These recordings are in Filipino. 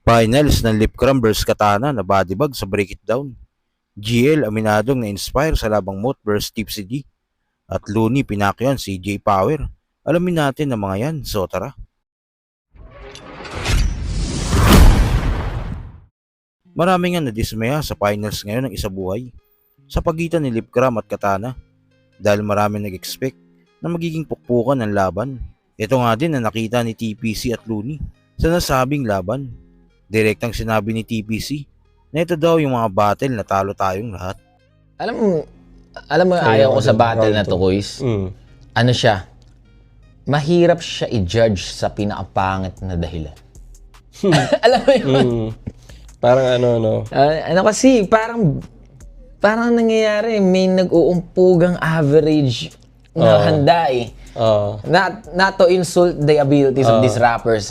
Finals ng Lipcram vs Katana na bodybag sa Break It Down. GL aminadong na-inspire sa labang Moth vs Tipsy D. At Looney pinakyan si J Power. Alamin natin ang mga yan, so tara. Marami nga nadismaya sa finals ngayon ng isabuhay sa pagitan ni Lipcram at Katana dahil marami nag-expect na magiging pukpukan ng laban. Ito nga din na nakita ni TPC at Looney sa nasabing laban. Direktang sinabi ni TPC na ito daw yung mga battle na talo tayong lahat. Alam mo ayaw ko sa battle na to, Kois. Ano siya? Mahirap siya i-judge sa pinakapangit na dahilan. Alam mo yun? Parang ano. Ano kasi, parang nangyayari, may nag-uumpugang average na handa eh. Not to insult the abilities of these rappers,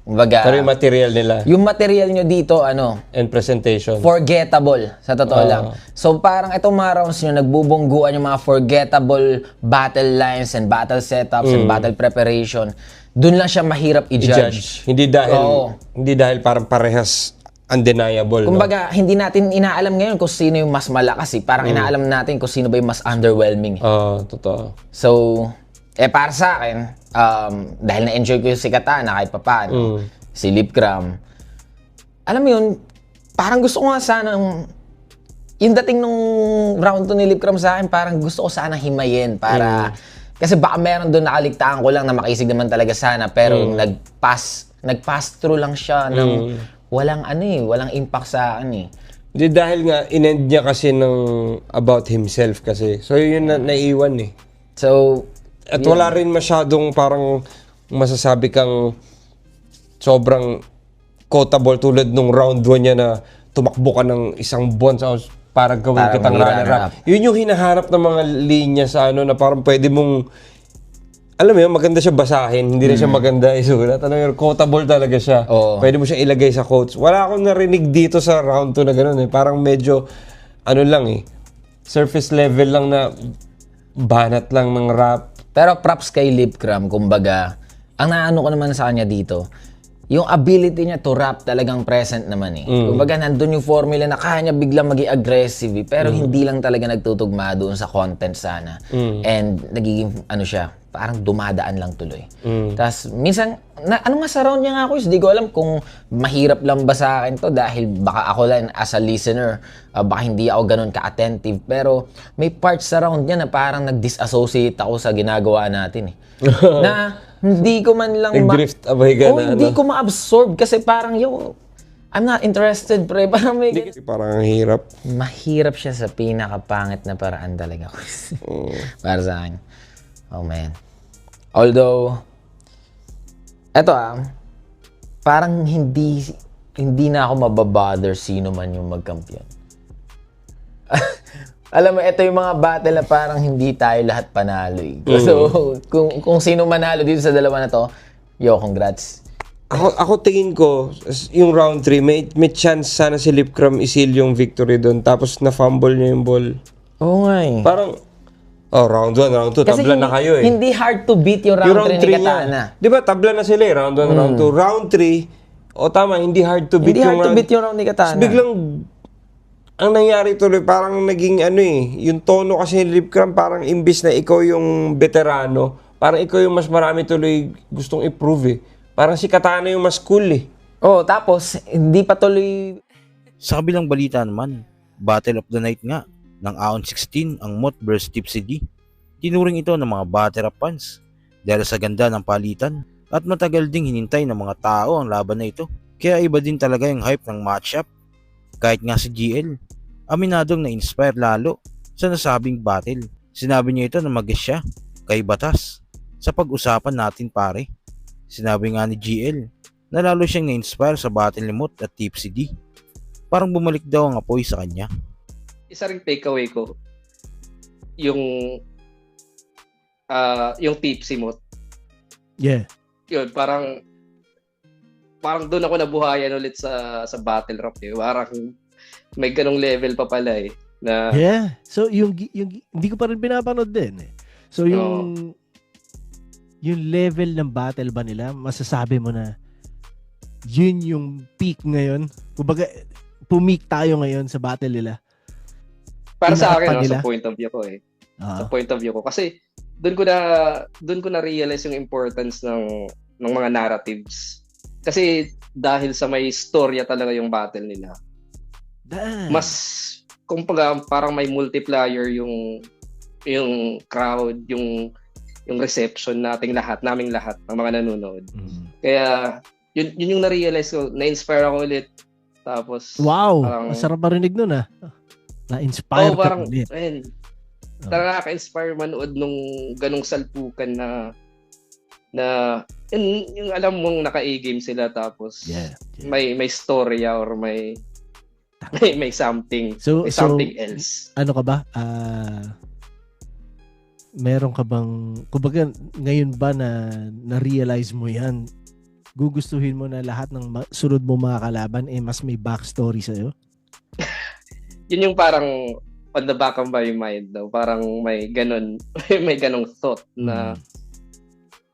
Kumbaga, pero yung material nila. Yung material nyo dito, and presentation. Forgettable, sa totoo lang. So parang itong mga rounds nyo, nagbubungguan yung mga forgettable battle lines and battle setups and battle preparation. Doon lang siya mahirap i-judge. Hindi dahil parang parehas undeniable. Kumbaga, hindi natin inaalam ngayon kung sino yung mas malakas. Parang inaalam natin kung sino ba yung mas underwhelming. Totoo. So, para sa akin, dahil na-enjoy ko yung si Katana kahit papaano, si Lipcram, alam mo yun, parang gusto ko nga sana, yung dating nung round 2 ni Lipcram sa akin, parang gusto ko sana himayin para, kasi baka meron doon nakaligtaan ko lang na makisig naman talaga sana, pero nag-pass through lang siya ng walang impact sa akin . Hindi, dahil nga, in-end niya kasi ng about himself kasi. So, yun na naiwan . So, at wala rin masyadong parang masasabi kang sobrang quotable tulad nung round 1 niya na tumakbo ka ng isang buwan para gawin kitang runner-up. Yun yung hinahanap ng mga linya sa na parang pwede mong, alam mo yun, maganda siya basahin, hindi rin siya maganda isulat. Quotable talaga siya. Pwede mo siya ilagay sa quotes. Wala akong narinig dito sa round 2 na gano'n . Parang medyo, surface level lang na banat lang ng rap. Pero props kay Lipcram, kumbaga, ang naano ko naman sa kanya dito, yung ability niya to rap talagang present naman . Kumbaga, nandun yung formula na kaya niya biglang maging aggressive pero hindi lang talaga nagtutugma doon sa content sana. And nagiging, parang dumadaan lang tuloy. Tapos, minsan, ano nga sa round niya nga ako, hindi ko alam kung mahirap lang ba sa akin to dahil baka ako lang as a listener, baka hindi ako ganun ka-attentive. Pero may parts sa round niya na parang nag-disassociate ako sa ginagawa natin . Na hindi ko man lang nag-drift away ka na. Hindi ko ma-absorb kasi parang I'm not interested, pre. Parang may parang hirap. Mahirap siya sa pinakapangit na paraan talaga. Para sa akin. Oh, man. Although, eto parang hindi na ako mababother sino man yung magkampiyon. Alam mo, ito yung mga battle na parang hindi tayo lahat panalo . So, kung sino manalo dito sa dalawa na to, congrats. Ako tingin ko, yung round 3, may chance sana si Lipcram isil yung victory doon, tapos na-fumble niya yung ball. Oo nga . Parang, round 1, round 2, tabla na kayo . Hindi hard to beat yung round 3 ni Katana. Di ba, tabla na sila round 1, round 2. Round 3, tama, hindi hard to beat yung round ni Katana. Biglang, ang nangyari tuloy, parang naging yung tono kasi ni Lipcram, parang imbis na ikaw yung veterano, parang ikaw yung mas marami tuloy gustong improve . Parang si Katana yung mas cool . Tapos, hindi pa tuloy. Sa kabilang balita naman, Battle of the Night nga ng Aon 16 ang Moth vs Tipsy D. Tinuring ito ng mga battle-up fans dahil sa ganda ng palitan at matagal ding hinintay ng mga tao ang laban na ito. Kaya iba din talaga yung hype ng matchup. Kahit nga si GL, aminadong na-inspire lalo sa nasabing battle. Sinabi niya ito na mag-guess siya kay Batas sa pag-usapan natin, pare. Sinabi nga ni GL na lalo siyang na-inspire sa battle ni Moth at Tipsy D. Parang bumalik daw ang apoy sa kanya. Isa ring takeaway ko yung Tipsy Moth. Yeah. Yun, parang doon ako nabuhayan ulit sa battle rap . Parang may ganong level pa pala na Yeah. So yung hindi ko pa rin pinapanood din . So yung level ng battle ba nila, masasabi mo na yun yung peak ngayon? Kumbaga, pumeak tayo ngayon sa battle nila. Para sa Inangat akin, pa no, nila? sa point of view ko Ah, Sa point of view ko. Kasi doon ko na realize yung importance ng mga narratives. Kasi dahil sa may storya talaga yung battle nila. Mas kumbaga parang may multiplier yung crowd, yung reception naming lahat ng mga nanonood. Kaya yun yung na-realize ko, na-inspire ako ulit. Tapos Wow! parang, Ang sarap marinig nun ah. Na-inspire ka parang ulit. nakaka-inspire manood nung ganong salpukan na yung alam mong naka-A-game sila tapos Yeah. may storya or may something So, something else. ano ka ba? Meron ka bang, kumbaga, ngayon ba na-realize mo yan? Gugustuhin mo na lahat ng sunod mo mga kalaban mas may backstory sa'yo? Yun yung parang on the back of my mind daw. Parang may may ganong thought na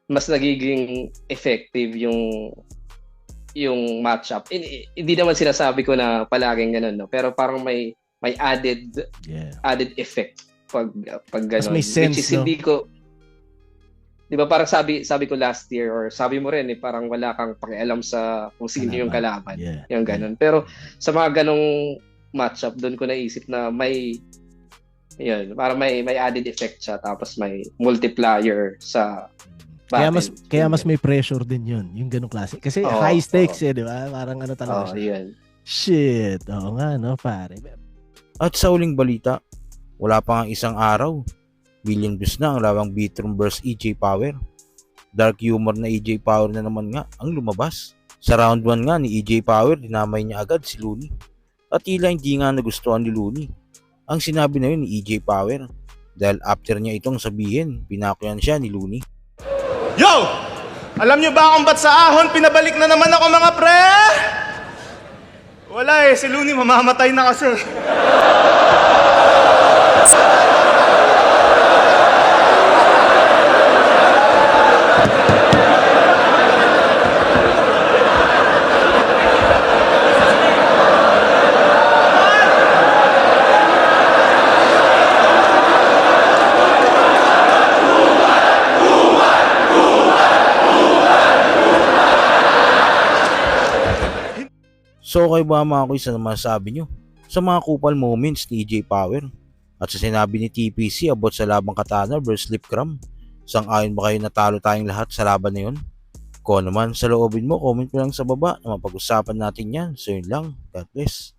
mas nagiging effective yung matchup. Hindi naman sinasabi ko na palaging ganun, no? Pero parang may added effect pag ganun. Mas may sense, which is no? hindi ko, di ba parang sabi ko last year or sabi mo rin parang wala kang pakialam sa kung sino yung kalaban. Yeah. Yung ganun. Pero sa mga ganong matchup, doon ko naisip na parang may added effect siya tapos may multiplier sa battle. Kaya mas may pressure din yun, yung ganong klase. Kasi high stakes di ba? Parang ano talaga siya. Yun. Shit, oo nga, no, pare. At sa uling balita, wala pa nga isang araw, billion views na ang lawang Beatron vs EJ Power. Dark humor na EJ Power na naman nga ang lumabas. Sa round 1 nga ni EJ Power, dinamay niya agad si Looney. At tila hindi nga nagustuhan ni Looney ang sinabi na yun ni EJ Power. Dahil after niya itong sabihin, pinakyan siya ni Looney. Yo! Alam nyo ba kung ba't sa ahon pinabalik na naman ako mga pre? Wala si Looney mamamatay na kasi. So kayo ba mga kuys, ano masasabi nyo sa mga kupal moments ni EJ Power at sa sinabi ni TPC about sa labang Katana vs Lipcram? Sang-ayon ba kayo natalo tayong lahat sa laban na yun? Kung naman sa loobin mo, comment mo lang sa baba na mapag-usapan natin yan. So yun lang, God bless.